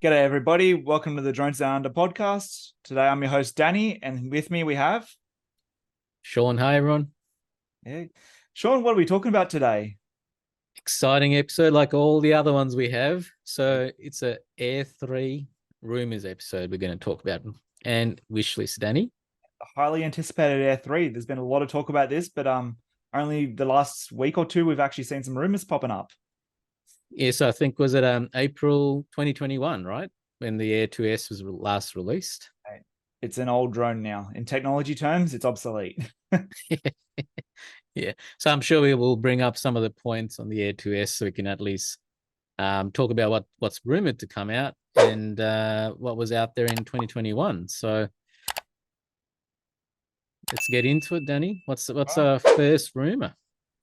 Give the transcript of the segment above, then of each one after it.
G'day, everybody. Welcome to the Drones Down Under podcast. Today, I'm your host, Danny, and with me we have... Sean. Hi, everyone. Yeah. Sean, what are we talking about today? Exciting episode like all the other ones we have. So it's a Air 3 rumors episode we're going to talk about. And Wishlist, Danny. A highly anticipated Air 3. There's been a lot of talk about this, but only the last week or two, we've actually seen some rumors popping up. Yes, I think was it April 2021, right? When the Air 2S was last released. It's an old drone now. In technology terms, it's obsolete. Yeah. So I'm sure we will bring up some of the points on the Air 2S so we can at least talk about what's rumored to come out and what was out there in 2021. So let's get into it, Danny. What's our first rumor?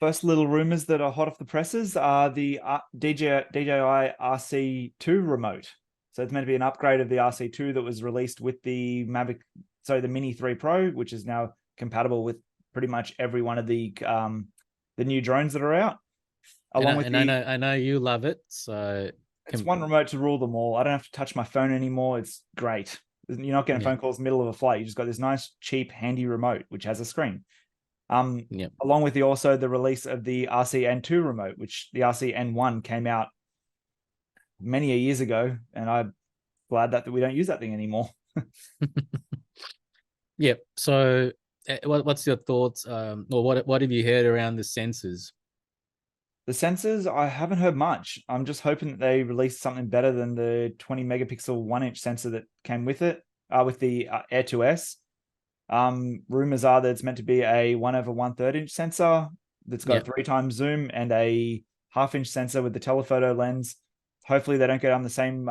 First little rumors that are hot off the presses are the DJI RC2 Remote. So it's meant to be an upgrade of the RC2 that was released with the the Mini 3 Pro, which is now compatible with pretty much every one of the new drones that are out. I know you love it. So it's one remote to rule them all. I don't have to touch my phone anymore. It's great. You're not getting phone calls in the middle of a flight. You just got this nice, cheap, handy remote which has a screen. Along with also the release of the RC2 remote, which the RC1 came out many years ago, and I'm glad that we don't use that thing anymore. Yep. So what's your thoughts, or what have you heard around the sensors? The sensors, I haven't heard much. I'm just hoping that they release something better than the 20 megapixel 1-inch sensor that came with it, with the Air 2S. Rumors are that it's meant to be a 1/1/3 inch sensor that's got 3 times zoom and a 1/2 inch sensor with the telephoto lens. Hopefully they don't go down the same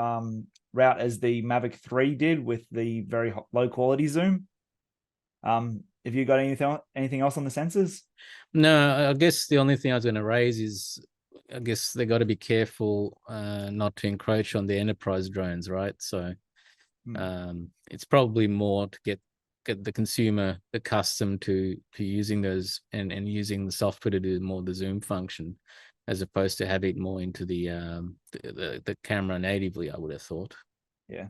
route as the Mavic 3 did with the very low quality zoom. Have you got anything else on the sensors? No, I guess the only thing I was going to raise is, I guess they got to be careful not to encroach on the enterprise drones, right? So it's probably more to get the consumer accustomed to using those and using the software to do more the zoom function, as opposed to have it more into the camera natively, I would have thought. Yeah,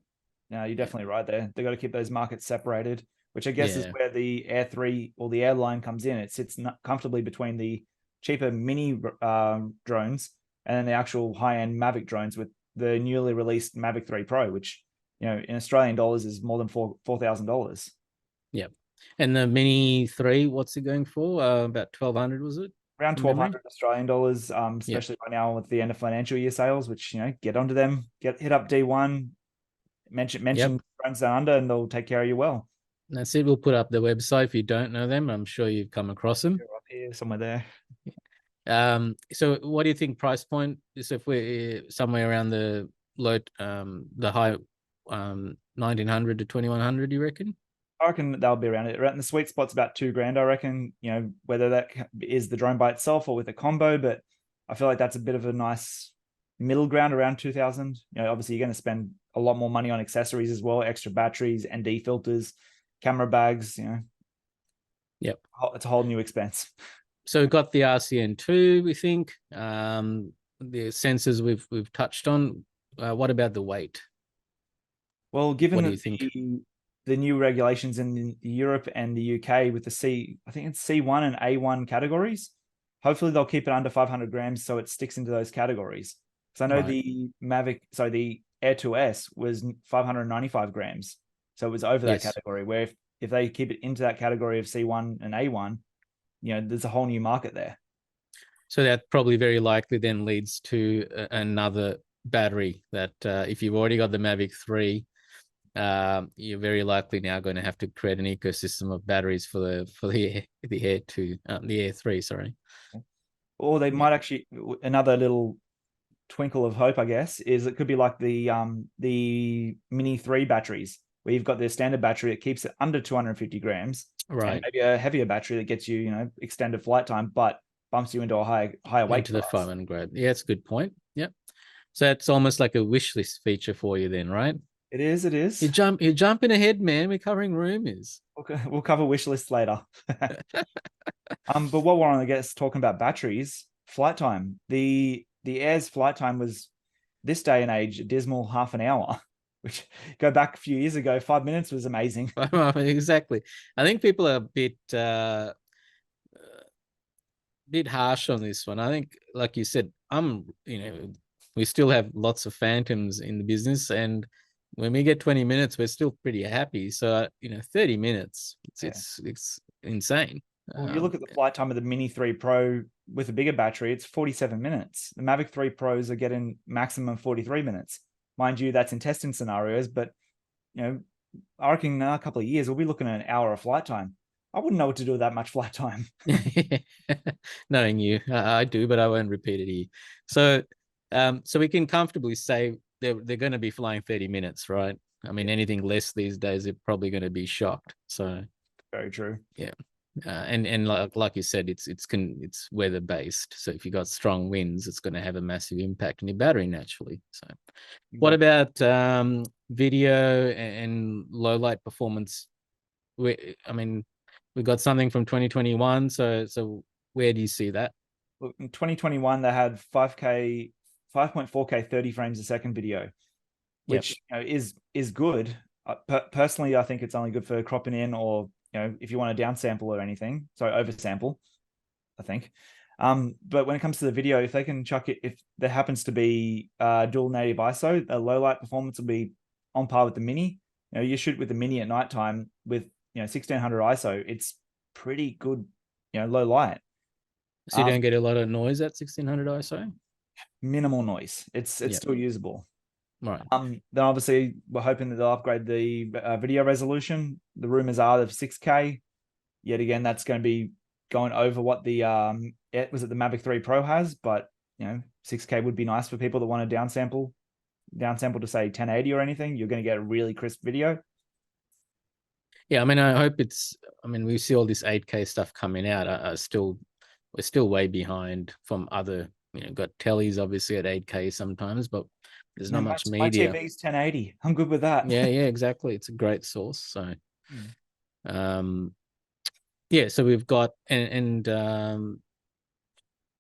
no, you're definitely right there. They got to keep those markets separated, which I guess is where the Air 3 or the Air line comes in. It sits comfortably between the cheaper mini drones and then the actual high-end Mavic drones with the newly released Mavic 3 Pro, which, you know, in Australian dollars is more than $4,000. Yep. And the Mini 3, what's it going for? About 1,200, was it? Around 1,200 Australian dollars, especially right now with the end of financial year sales, which, you know, get onto them, hit up D1, mention Drones Down Under, and they'll take care of you well. That's it. We'll put up the website if you don't know them. I'm sure you've come across them. They're up here, somewhere there. So what do you think price point is? If we're somewhere around the low, the high, 1,900 to 2,100, you reckon? I reckon they'll be around it. Around the sweet spot's about $2,000, I reckon. You know, whether that is the drone by itself or with a combo, but I feel like that's a bit of a nice middle ground around 2,000. You know, obviously you're going to spend a lot more money on accessories as well, extra batteries, ND filters, camera bags. You know, it's a whole new expense. So we've got the RCN2, we think. The sensors we've touched on. What about the weight? Well, given what do you think? The new regulations in Europe and the UK with the I think it's C1 and A1 categories, hopefully they'll keep it under 500 grams so it sticks into those categories. Because I know the Air 2S was 595 grams. So it was over that category, where if they keep it into that category of C1 and A1, you know, there's a whole new market there. So that probably very likely then leads to another battery that if you've already got the Mavic 3, you're very likely now going to have to create an ecosystem of batteries for the Air 2, the Air 3, sorry. Or they might actually, another little twinkle of hope, I guess, is it could be like the Mini 3 batteries, where you've got the standard battery that keeps it under 250 grams, right? And maybe a heavier battery that gets you, you know, extended flight time, but bumps you into a higher weight. Into the 500 grade. Yeah, that's a good point. Yep. So that's almost like a wish list feature for you then, right? It is. You're jumping ahead, man. We're covering rumors. Okay, we'll cover wish lists later. But while we're on, I guess, talking about batteries, flight time. The Air's flight time was, this day and age, a dismal half an hour. which go back a few years ago, 5 minutes was amazing. Exactly. I think people are a bit harsh on this one. I think, like you said, we still have lots of phantoms in the business, and when we get 20 minutes, we're still pretty happy. So 30 minutes, it's insane. Well, you look at the flight time of the Mini 3 Pro with a bigger battery, it's 47 minutes. The Mavic 3 Pros are getting maximum 43 minutes. Mind you, that's in testing scenarios, but I reckon in a couple of years, we'll be looking at an hour of flight time. I wouldn't know what to do with that much flight time. Knowing you, I do, but I won't repeat it here. So we can comfortably say they're going to be flying 30 minutes, right? I mean, anything less these days, they're probably going to be shocked. So very true. Yeah. And like you said, it's weather based. So if you got strong winds, it's going to have a massive impact on your battery naturally. So, what about video and low light performance? We got something from 2021. So where do you see that? Look, in 2021, they had 5.4K 30 frames a second video, which is good. Personally, I think it's only good for cropping in, or if you want to downsample or anything, so oversample, I think. But when it comes to the video, if they can chuck it, if there happens to be dual native ISO, the low light performance will be on par with the Mini. You shoot with the Mini at nighttime with 1600 ISO, it's pretty good, low light. So you don't get a lot of noise at 1600 ISO? Minimal noise. It's still usable. Right. Then obviously we're hoping that they'll upgrade the video resolution. The rumors are of 6K. Yet again, that's going to be going over what the the Mavic 3 Pro has, but 6K would be nice for people that want to downsample to say 1080 or anything. You're going to get a really crisp video. Yeah, I mean, I hope we see all this 8K stuff coming out. We're still way behind from other, got tellies obviously at 8K sometimes, but there's not much media. My TV's 1080. I'm good with that. Yeah, exactly. It's a great source. So, so we've got and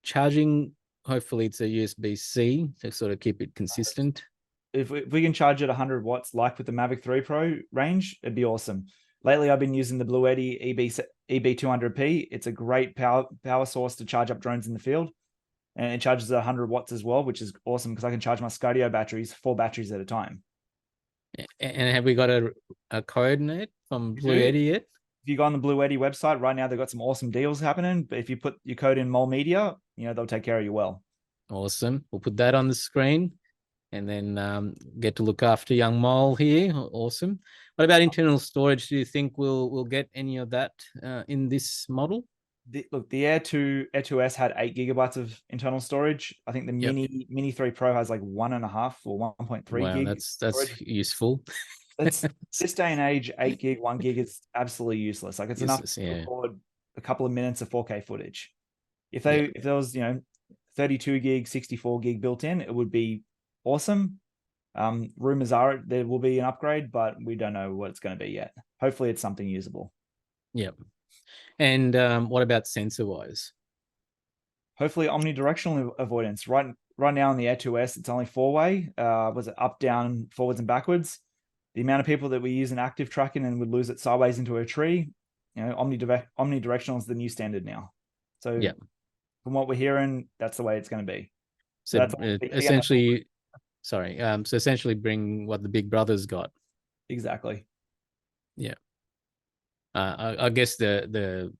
charging. Hopefully, it's a USB-C to sort of keep it consistent. If we can charge at 100 watts, like with the Mavic 3 Pro range, it'd be awesome. Lately, I've been using the Blue Eddy EB200P. It's a great power source to charge up drones in the field. And it charges at 100 watts as well, which is awesome because I can charge my Skydio batteries, 4 batteries at a time. And have we got a code in it from Blue Eddy yet? If you go on the Blue Eddy website right now, they've got some awesome deals happening. But if you put your code in Mole Media, they'll take care of you well. Awesome. We'll put that on the screen and then get to look after young Mole here. Awesome. What about internal storage? Do you think we'll get any of that in this model? The Air 2S had 8 gigabytes of internal storage. I think the Mini 3 Pro has like 1.5 or 1.3 gig. That's storage. useful. This day and age, 8 gig, 1 gig is absolutely useless. Like it's enough to record a couple of minutes of 4K footage. If there was 32 gig, 64 gig built in, it would be awesome. Rumors are there will be an upgrade, but we don't know what it's going to be yet. Hopefully, it's something usable. Yep. And what about sensor wise? Hopefully, omnidirectional avoidance. Right now on the Air 2S, it's only 4-way. Was it up, down, forwards, and backwards? The amount of people that we use in active tracking and would lose it sideways into a tree, omnidirectional is the new standard now. So, from what we're hearing, that's the way it's going to be. So essentially, so essentially, bring what the Big Brother's got. Exactly. Yeah. I guess the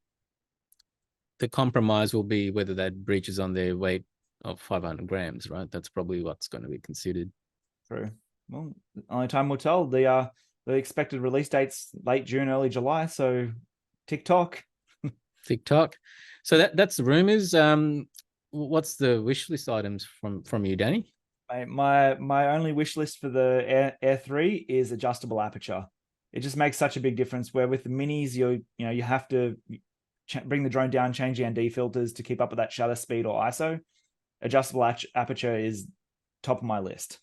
compromise will be whether that breaches on their weight of 500 grams, right? That's probably what's going to be considered. True. Well, only time will tell. The expected release date's late June, early July. So, TikTok. So that's the rumors. What's the wish list items from you, Danny? My only wish list for the Air 3 is adjustable aperture. It just makes such a big difference. Where with the minis, you have to bring the drone down, change the ND filters to keep up with that shutter speed or ISO. Adjustable aperture is top of my list.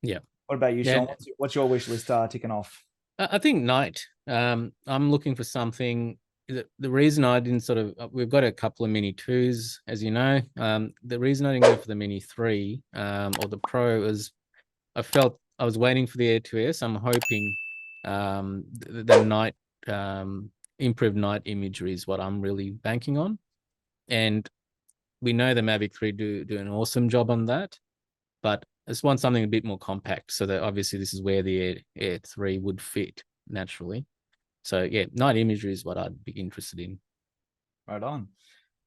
Yeah. What about you, Sean? What's your wish list ticking off? I think night. I'm looking for something. The reason I didn't we've got a couple of Mini 2s, as you know. The reason I didn't go for the Mini 3 or the Pro is I I was waiting for the Air 2S. I'm hoping the night improved night imagery is what I'm really banking on. And we know the Mavic 3 do an awesome job on that, but I just want something a bit more compact, so that obviously this is where the Air 3 would fit naturally. So yeah, night imagery is what I'd be interested in. Right on.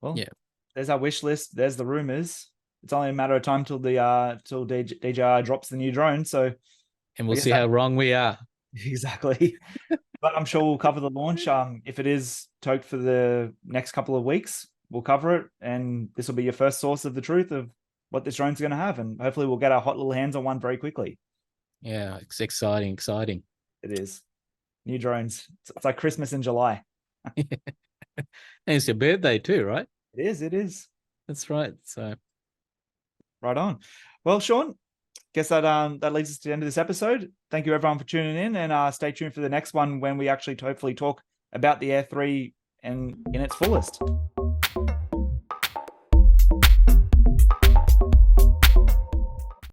Well, yeah, there's our wish list. There's the rumors. It's only a matter of time till DJI drops the new drone. So, and we'll see how wrong we are. Exactly. But I'm sure we'll cover the launch. If it is toked for the next couple of weeks, we'll cover it, and this will be your first source of the truth of what this drone's going to have, and hopefully we'll get our hot little hands on one very quickly. Yeah, it's exciting. It is. New drones. It's like Christmas in July. And it's your birthday too, right? It is. That's right. So right on. Well, Sean, guess that leads us to the end of this episode. Thank you everyone for tuning in, and stay tuned for the next one when we actually hopefully talk about the Air 3 and in its fullest.